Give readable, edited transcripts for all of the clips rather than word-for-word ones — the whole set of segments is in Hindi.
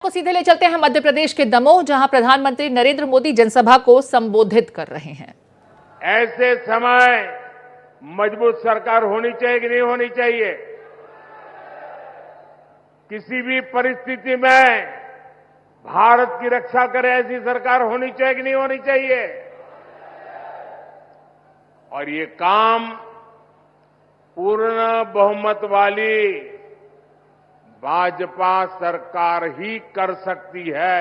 को सीधे ले चलते हैं मध्य प्रदेश के दमोह, जहां प्रधानमंत्री नरेंद्र मोदी जनसभा को संबोधित कर रहे हैं। ऐसे समय मजबूत सरकार होनी चाहिए कि नहीं होनी चाहिए? किसी भी परिस्थिति में भारत की रक्षा करे ऐसी सरकार होनी चाहिए कि नहीं होनी चाहिए? और ये काम पूर्ण बहुमत वाली भाजपा सरकार ही कर सकती है।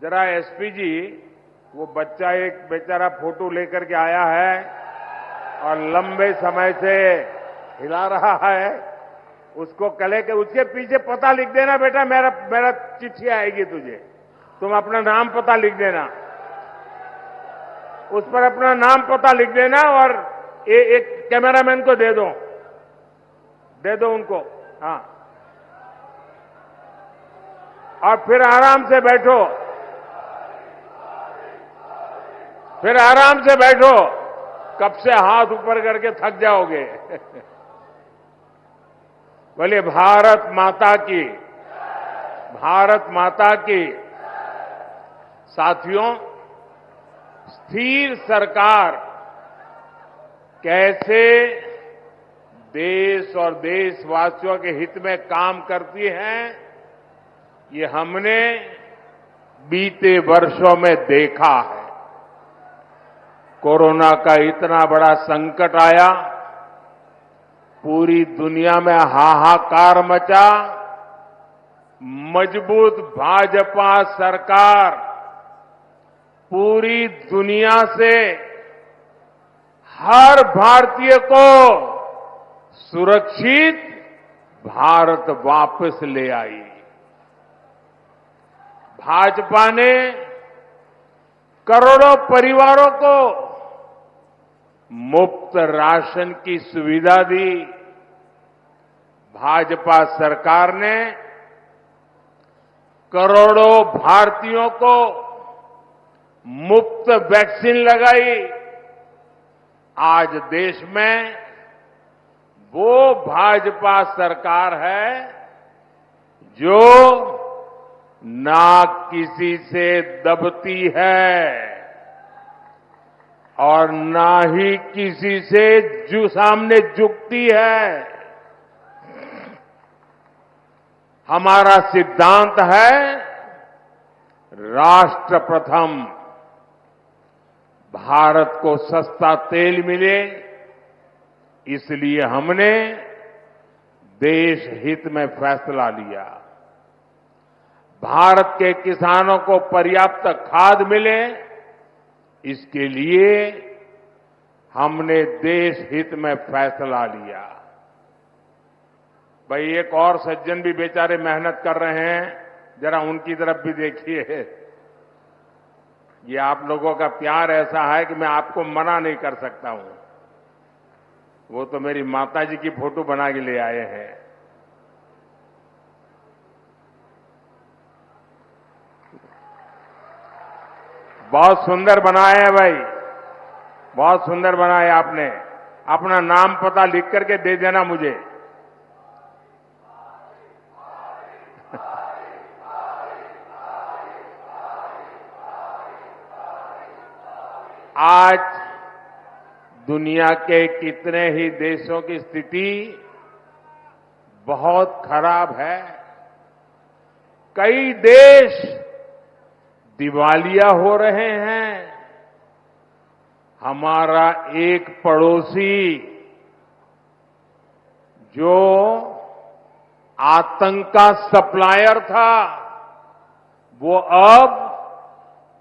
जरा एसपी जी, वो बच्चा एक बेचारा फोटो लेकर के आया है और लंबे समय से हिला रहा है, उसको कले के उसके पीछे पता लिख देना बेटा। मेरा चिट्ठी आएगी तुझे, तुम अपना नाम पता लिख देना, उस पर अपना नाम पता लिख देना और एक कैमरामैन को दे दो उनको। हाँ, और फिर आराम से बैठो, कब से हाथ ऊपर करके थक जाओगे। बोले भारत माता की। साथियों, स्थिर सरकार कैसे देश और देशवासियों के हित में काम करती है, ये हमने बीते वर्षों में देखा है। कोरोना का इतना बड़ा संकट आया, पूरी दुनिया में हाहाकार मचा। मजबूत भाजपा सरकार पूरी दुनिया से हर भारतीय को सुरक्षित भारत वापस ले आई। भाजपा ने करोड़ों परिवारों को मुफ्त राशन की सुविधा दी। भाजपा सरकार ने करोड़ों भारतीयों को मुफ्त वैक्सीन लगाई। आज देश में वो भाजपा सरकार है जो ना किसी से दबती है और ना ही किसी से सामने झुकती है। हमारा सिद्धांत है राष्ट्र प्रथम। भारत को सस्ता तेल मिले, इसलिए हमने देश हित में फैसला लिया। भारत के किसानों को पर्याप्त खाद मिले, इसके लिए हमने देश हित में फैसला लिया। भाई, एक और सज्जन भी बेचारे मेहनत कर रहे हैं, जरा उनकी तरफ भी देखिए। ये आप लोगों का प्यार ऐसा है कि मैं आपको मना नहीं कर सकता हूं। वो तो मेरी माता जी की फोटो बना के ले आए हैं। बहुत सुंदर बनाए हैं भाई, बहुत सुंदर बनाए आपने। अपना नाम पता लिख करके दे देना मुझे। आज दुनिया के कितने ही देशों की स्थिति बहुत खराब है। कई देश दिवालिया हो रहे हैं। हमारा एक पड़ोसी जो आतंक का सप्लायर था, वो अब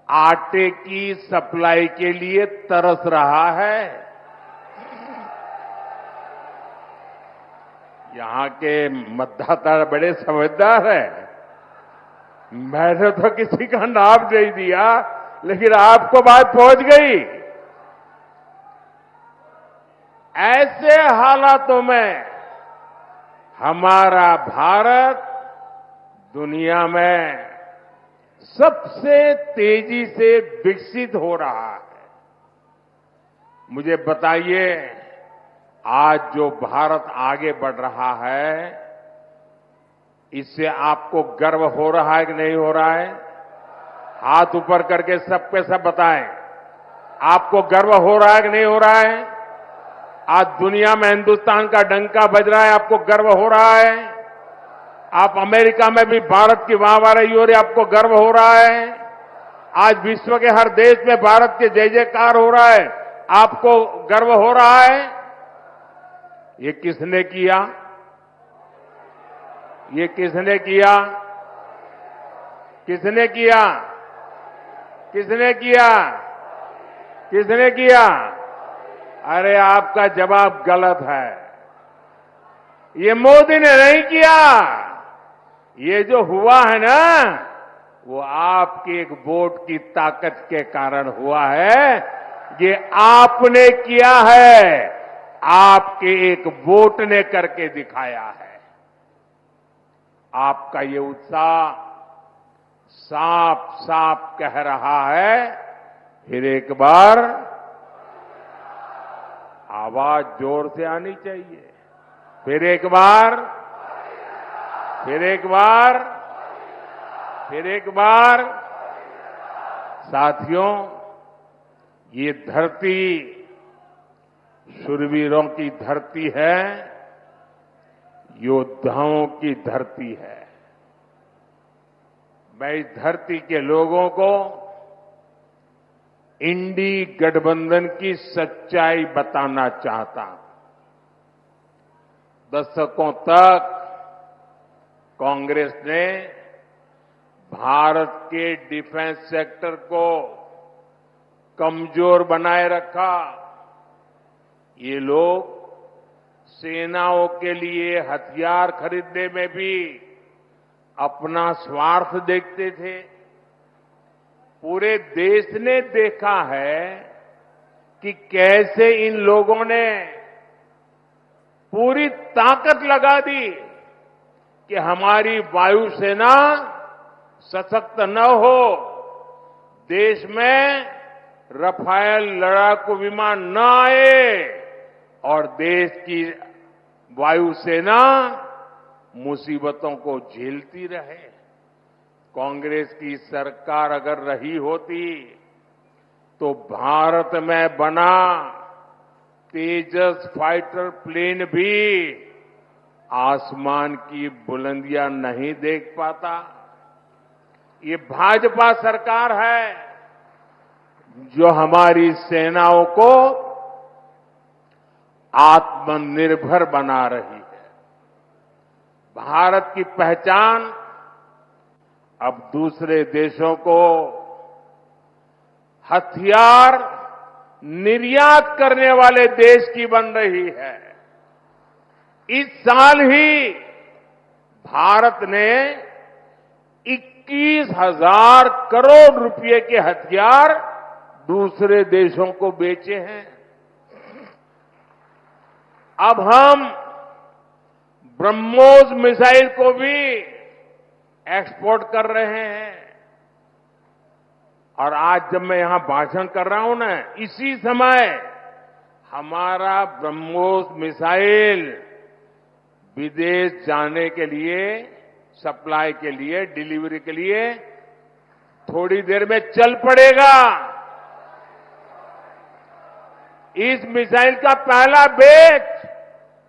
आटे की सप्लाई के लिए तरस रहा है। यहां के मतदाता बड़े समझदार हैं। मैंने तो किसी का नाम नहीं दिया, लेकिन आपको बात पहुंच गई। ऐसे हालातों में हमारा भारत दुनिया में सबसे तेजी से विकसित हो रहा है। मुझे बताइए, आज जो भारत आगे बढ़ रहा है, इससे आपको गर्व हो रहा है कि नहीं हो रहा है? हाथ ऊपर करके सबके सब बताएं। आपको गर्व हो रहा है कि नहीं हो रहा है? आज दुनिया में हिंदुस्तान का डंका बज रहा है, आपको गर्व हो रहा है? आप अमेरिका में भी भारत की वाहवाही हो रही है, आपको गर्व हो रहा है? आज विश्व के हर देश में भारत के जय जयकार हो रहा है, आपको गर्व हो रहा है? ये किसने किया? ये किसने किया? किसने किया? किसने किया? किसने किया? अरे आपका जवाब गलत है। ये मोदी ने नहीं किया। ये जो हुआ है ना, वो आपकी एक वोट की ताकत के कारण हुआ है। ये आपने किया है, आपके एक वोट ने करके दिखाया है। आपका ये उत्साह साफ साफ कह रहा है, फिर एक बार आवाज जोर से आनी चाहिए। फिर एक बार, फिर एक बार, फिर एक बार। साथियों, ये धरती शूरवीरों की धरती है, योद्धाओं की धरती है। मैं इस धरती के लोगों को इंडी गठबंधन की सच्चाई बताना चाहता हूं। दशकों तक कांग्रेस ने भारत के डिफेंस सेक्टर को कमजोर बनाए रखा। ये लोग सेनाओं के लिए हथियार खरीदने में भी अपना स्वार्थ देखते थे। पूरे देश ने देखा है कि कैसे इन लोगों ने पूरी ताकत लगा दी कि हमारी वायुसेना सशक्त न हो, देश में रफाल लड़ाकू विमान न आए और देश की वायुसेना मुसीबतों को झेलती रहे। कांग्रेस की सरकार अगर रही होती तो भारत में बना तेजस फाइटर प्लेन भी आसमान की बुलंदियां नहीं देख पाता। ये भाजपा सरकार है जो हमारी सेनाओं को आत्मनिर्भर बना रही है। भारत की पहचान अब दूसरे देशों को हथियार निर्यात करने वाले देश की बन रही है। इस साल ही भारत ने 21,000 करोड़ रुपए के हथियार दूसरे देशों को बेचे हैं। अब हम ब्रह्मोस मिसाइल को भी एक्सपोर्ट कर रहे हैं। और आज जब मैं यहां भाषण कर रहा हूं ना, इसी समय हमारा ब्रह्मोस मिसाइल विदेश जाने के लिए, सप्लाई के लिए, डिलीवरी के लिए थोड़ी देर में चल पड़ेगा। इस मिसाइल का पहला बैच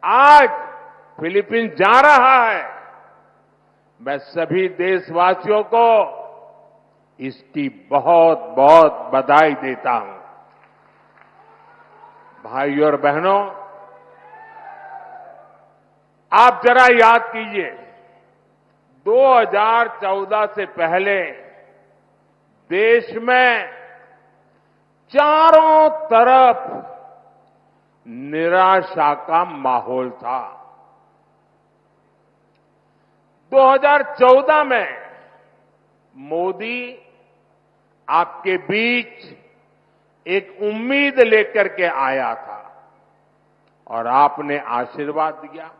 आज फिलीपींस जा रहा है। मैं सभी देशवासियों को इसकी बहुत बहुत बधाई देता हूं। भाइयों और बहनों, आप जरा याद कीजिए, 2014 से पहले देश में चारों तरफ निराशा का माहौल था। 2014 में मोदी आपके बीच एक उम्मीद लेकर के आया था और आपने आशीर्वाद दिया।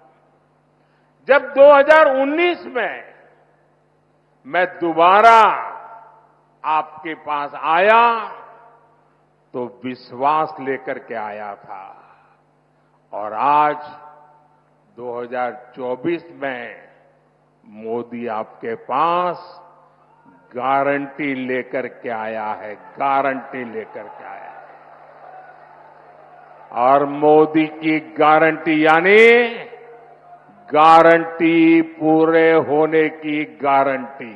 जब 2019 में मैं दोबारा आपके पास आया तो विश्वास लेकर के आया था और आज 2024 में मोदी आपके पास गारंटी लेकर के आया है, गारंटी लेकर के आया है। और मोदी की गारंटी यानी गारंटी पूरे होने की गारंटी।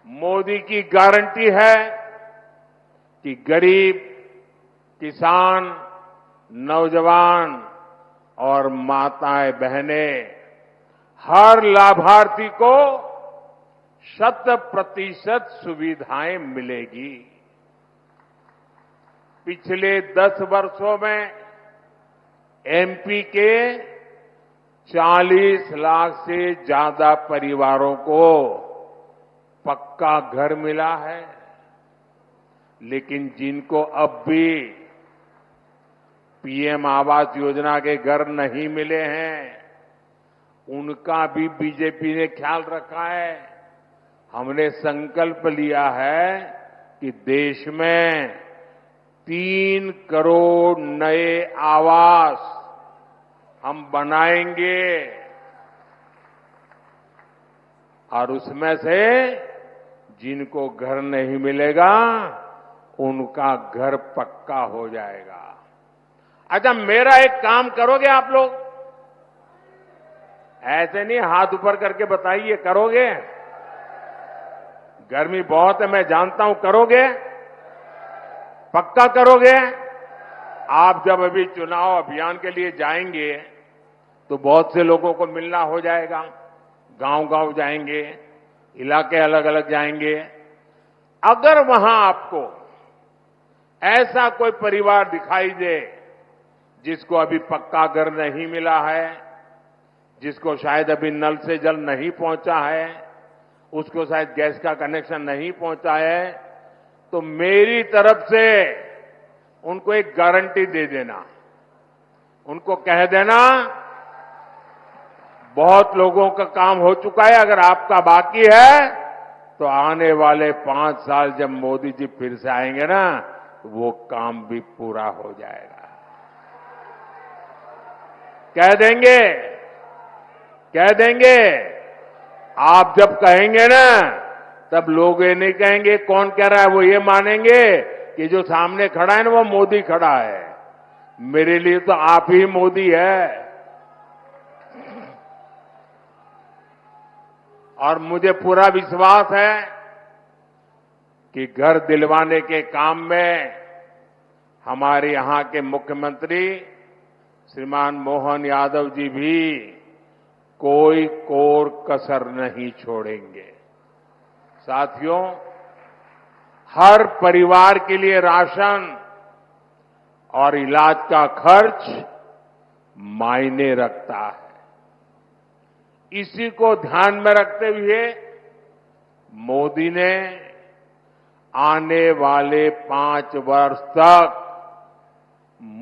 मोदी की गारंटी है कि गरीब, किसान, नौजवान और माताएं बहनें हर लाभार्थी को 100% सुविधाएं मिलेगी। पिछले 10 वर्षों में एमपी के 40 लाख से ज्यादा परिवारों को पक्का घर मिला है, लेकिन जिनको अब भी पीएम आवास योजना के घर नहीं मिले हैं, उनका भी बीजेपी ने ख्याल रखा है। हमने संकल्प लिया है कि देश में 3 करोड़ नए आवास हम बनाएंगे और उसमें से जिनको घर नहीं मिलेगा उनका घर पक्का हो जाएगा। अच्छा, मेरा एक काम करोगे आप लोग? ऐसे नहीं हाथ ऊपर करके बताइए, करोगे? गर्मी बहुत है, मैं जानता हूं, करोगे? पक्का करोगे? आप जब अभी चुनाव अभियान के लिए जाएंगे तो बहुत से लोगों को मिलना हो जाएगा, गांव-गांव जाएंगे, इलाके अलग अलग जाएंगे। अगर वहां आपको ऐसा कोई परिवार दिखाई दे जिसको अभी पक्का घर नहीं मिला है, जिसको शायद अभी नल से जल नहीं पहुंचा है, उसको शायद गैस का कनेक्शन नहीं पहुंचा है, तो मेरी तरफ से उनको एक गारंटी दे देना। उनको कह देना बहुत लोगों का काम हो चुका है, अगर आपका बाकी है तो आने वाले 5 साल जब मोदी जी फिर से आएंगे ना, वो काम भी पूरा हो जाएगा। कह देंगे, कह देंगे। आप जब कहेंगे ना, तब लोग ये नहीं कहेंगे कौन कह रहा है, वो ये मानेंगे कि जो सामने खड़ा है ना वो मोदी खड़ा है। मेरे लिए तो आप ही मोदी है। और मुझे पूरा विश्वास है कि घर दिलवाने के काम में हमारे यहां के मुख्यमंत्री श्रीमान मोहन यादव जी भी कोई कोर कसर नहीं छोड़ेंगे। साथियों, हर परिवार के लिए राशन और इलाज का खर्च मायने रखता है। इसी को ध्यान में रखते हुए मोदी ने आने वाले 5 वर्ष तक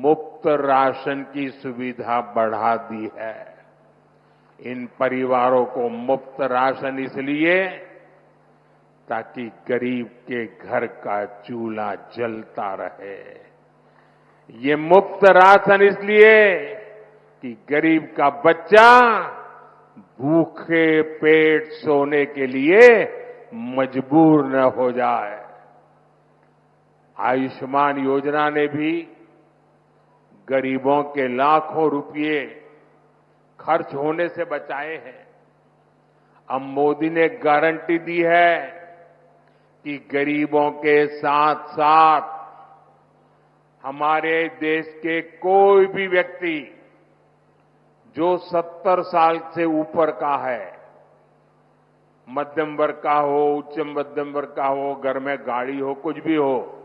मुफ्त राशन की सुविधा बढ़ा दी है। इन परिवारों को मुफ्त राशन इसलिए ताकि गरीब के घर का चूल्हा जलता रहे। ये मुफ्त राशन इसलिए कि गरीब का बच्चा भूखे पेट सोने के लिए मजबूर न हो जाए। आयुष्मान योजना ने भी गरीबों के लाखों रुपए खर्च होने से बचाए हैं। अब मोदी ने गारंटी दी है कि गरीबों के साथ साथ हमारे देश के कोई भी व्यक्ति जो 70 साल से ऊपर का है, मध्यम वर्ग का हो, उच्च मध्यम वर्ग का हो, घर में गाड़ी हो, कुछ भी हो,